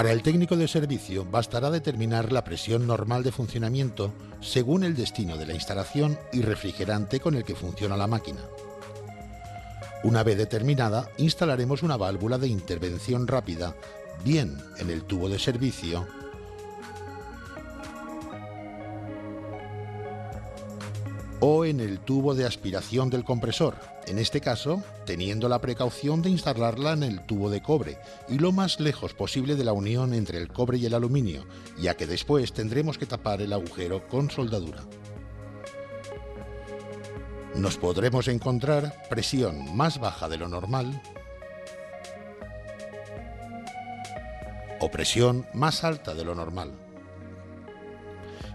Para el técnico de servicio bastará determinar la presión normal de funcionamiento según el destino de la instalación y refrigerante con el que funciona la máquina. Una vez determinada, instalaremos una válvula de intervención rápida, bien en el tubo de servicio o en el tubo de aspiración del compresor, en este caso teniendo la precaución de instalarla en el tubo de cobre y lo más lejos posible de la unión entre el cobre y el aluminio, ya que después tendremos que tapar el agujero con soldadura. Nos podremos encontrar presión más baja de lo normal o presión más alta de lo normal.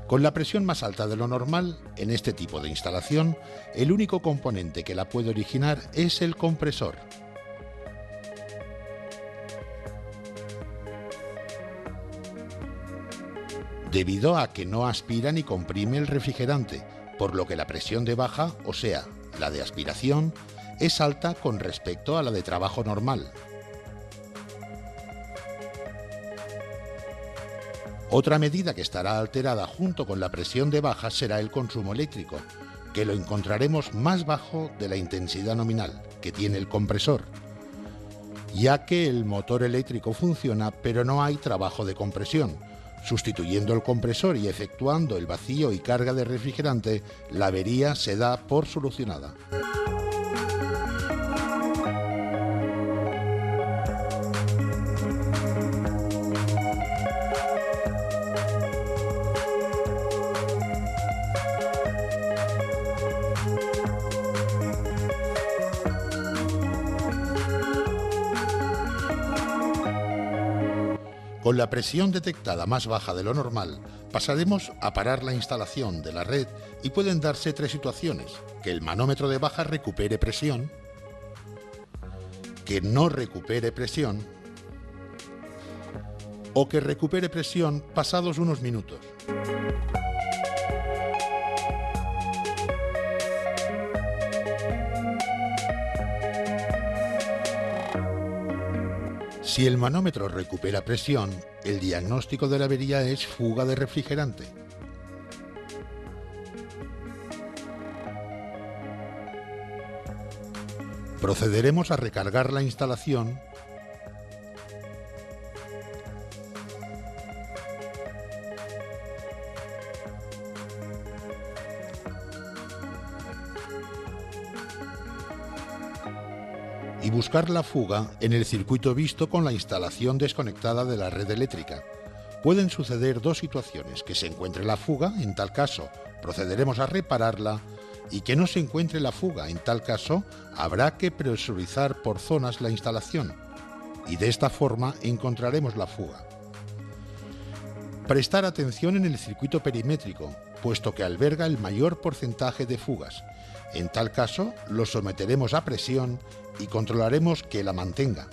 Con la presión más alta de lo normal, en este tipo de instalación, el único componente que la puede originar es el compresor. Debido a que no aspira ni comprime el refrigerante, por lo que la presión de baja, o sea, la de aspiración, es alta con respecto a la de trabajo normal. Otra medida que estará alterada junto con la presión de baja será el consumo eléctrico, que lo encontraremos más bajo de la intensidad nominal que tiene el compresor, ya que el motor eléctrico funciona pero no hay trabajo de compresión. Sustituyendo el compresor y efectuando el vacío y carga de refrigerante, la avería se da por solucionada. Con la presión detectada más baja de lo normal, pasaremos a parar la instalación de la red y pueden darse tres situaciones: que el manómetro de baja recupere presión, que no recupere presión o que recupere presión pasados unos minutos. Si el manómetro recupera presión, el diagnóstico de la avería es fuga de refrigerante. Procederemos a recargar la instalación y buscar la fuga en el circuito visto con la instalación desconectada de la red eléctrica. Pueden suceder dos situaciones: que se encuentre la fuga, en tal caso procederemos a repararla, y que no se encuentre la fuga, en tal caso habrá que presurizar por zonas la instalación, y de esta forma encontraremos la fuga. Prestar atención en el circuito perimétrico, puesto que alberga el mayor porcentaje de fugas. En tal caso, lo someteremos a presión y controlaremos que la mantenga.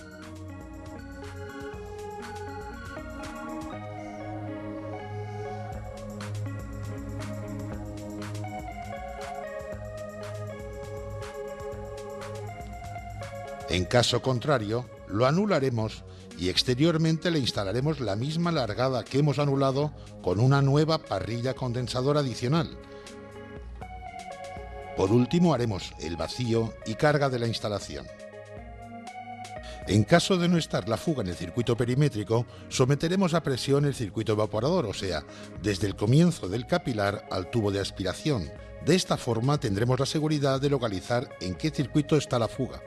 En caso contrario, lo anularemos y exteriormente le instalaremos la misma largada que hemos anulado con una nueva parrilla condensadora adicional. Por último, haremos el vacío y carga de la instalación. En caso de no estar la fuga en el circuito perimétrico, someteremos a presión el circuito evaporador, o sea, desde el comienzo del capilar al tubo de aspiración. De esta forma tendremos la seguridad de localizar en qué circuito está la fuga.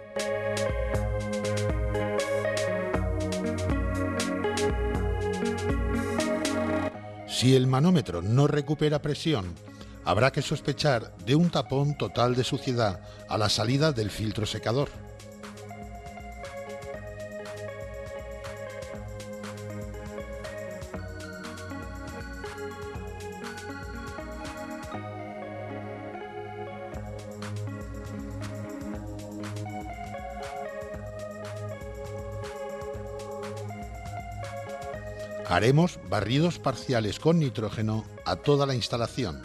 Si el manómetro no recupera presión, habrá que sospechar de un tapón total de suciedad a la salida del filtro secador. Haremos barridos parciales con nitrógeno a toda la instalación.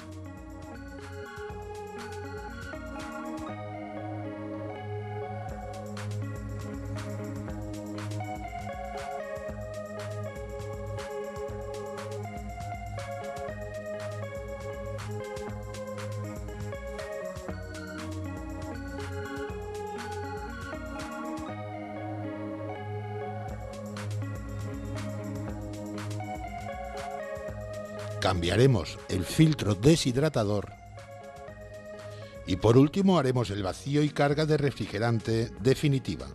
Cambiaremos el filtro deshidratador y por último haremos el vacío y carga de refrigerante definitiva.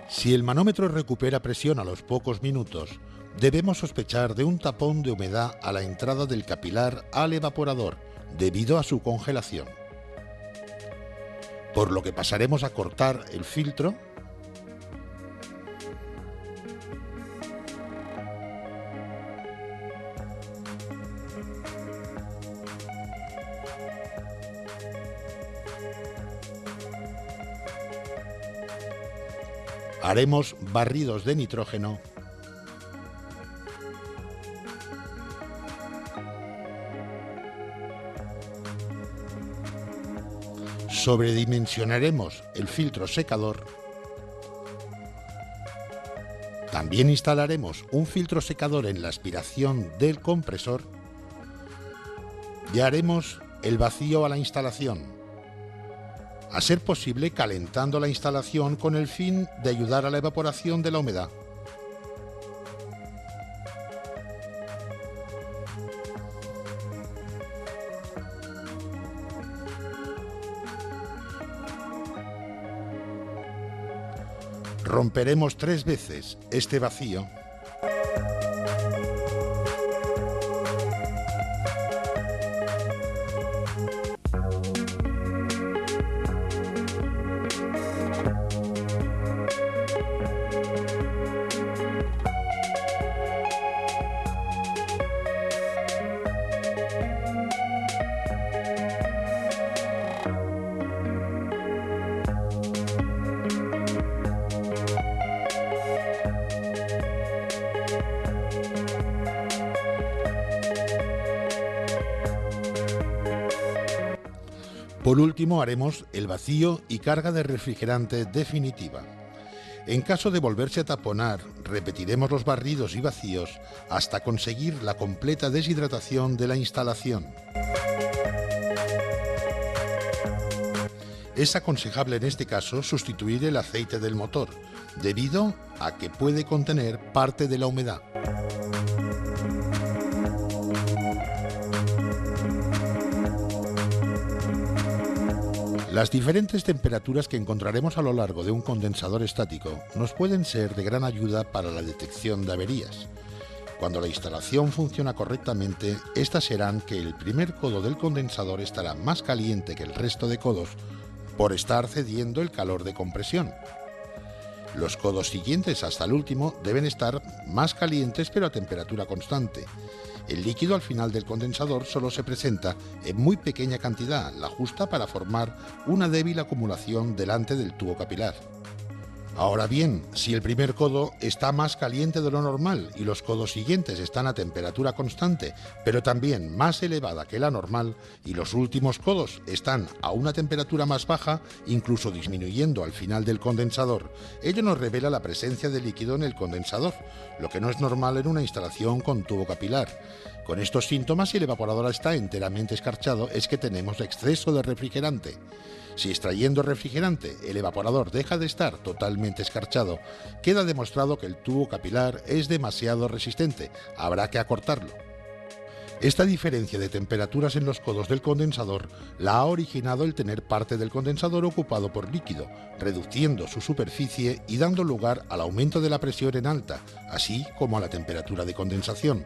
Si el manómetro recupera presión a los pocos minutos, debemos sospechar de un tapón de humedad a la entrada del capilar al evaporador debido a su congelación, por lo que pasaremos a cortar el filtro haremos barridos de nitrógeno sobredimensionaremos el filtro secador. También instalaremos un filtro secador en la aspiración del compresor y haremos el vacío a la instalación, a ser posible calentando la instalación con el fin de ayudar a la evaporación de la humedad. Romperemos 3 veces este vacío . Por último, haremos el vacío y carga de refrigerante definitiva. En caso de volverse a taponar, repetiremos los barridos y vacíos hasta conseguir la completa deshidratación de la instalación. Es aconsejable en este caso sustituir el aceite del motor, debido a que puede contener parte de la humedad. Las diferentes temperaturas que encontraremos a lo largo de un condensador estático nos pueden ser de gran ayuda para la detección de averías. Cuando la instalación funciona correctamente, estas serán que el primer codo del condensador estará más caliente que el resto de codos por estar cediendo el calor de compresión. Los codos siguientes hasta el último deben estar más calientes pero a temperatura constante. El líquido al final del condensador solo se presenta en muy pequeña cantidad, la justa para formar una débil acumulación delante del tubo capilar. Ahora bien, si el primer codo está más caliente de lo normal y los codos siguientes están a temperatura constante, pero también más elevada que la normal, y los últimos codos están a una temperatura más baja, incluso disminuyendo al final del condensador, ello nos revela la presencia de líquido en el condensador, lo que no es normal en una instalación con tubo capilar. Con estos síntomas, si el evaporador está enteramente escarchado, es que tenemos exceso de refrigerante. Si extrayendo refrigerante el evaporador deja de estar totalmente escarchado, queda demostrado que el tubo capilar es demasiado resistente, habrá que acortarlo. Esta diferencia de temperaturas en los codos del condensador la ha originado el tener parte del condensador ocupado por líquido, reduciendo su superficie y dando lugar al aumento de la presión en alta, así como a la temperatura de condensación.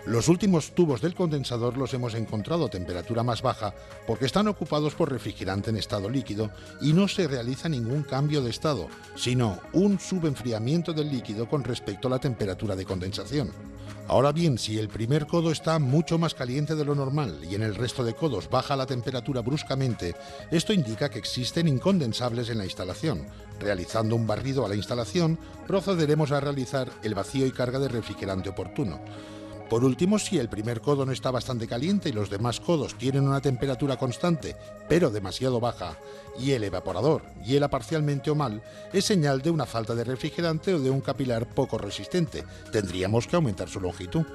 Los últimos tubos del condensador los hemos encontrado a temperatura más baja porque están ocupados por refrigerante en estado líquido y no se realiza ningún cambio de estado, sino un subenfriamiento del líquido con respecto a la temperatura de condensación. Ahora bien, si el primer codo está mucho más caliente de lo normal y en el resto de codos baja la temperatura bruscamente, esto indica que existen incondensables en la instalación. Realizando un barrido a la instalación, procederemos a realizar el vacío y carga de refrigerante oportuno. Por último, si el primer codo no está bastante caliente y los demás codos tienen una temperatura constante, pero demasiado baja, y el evaporador hiela parcialmente o mal, es señal de una falta de refrigerante o de un capilar poco resistente. Tendríamos que aumentar su longitud.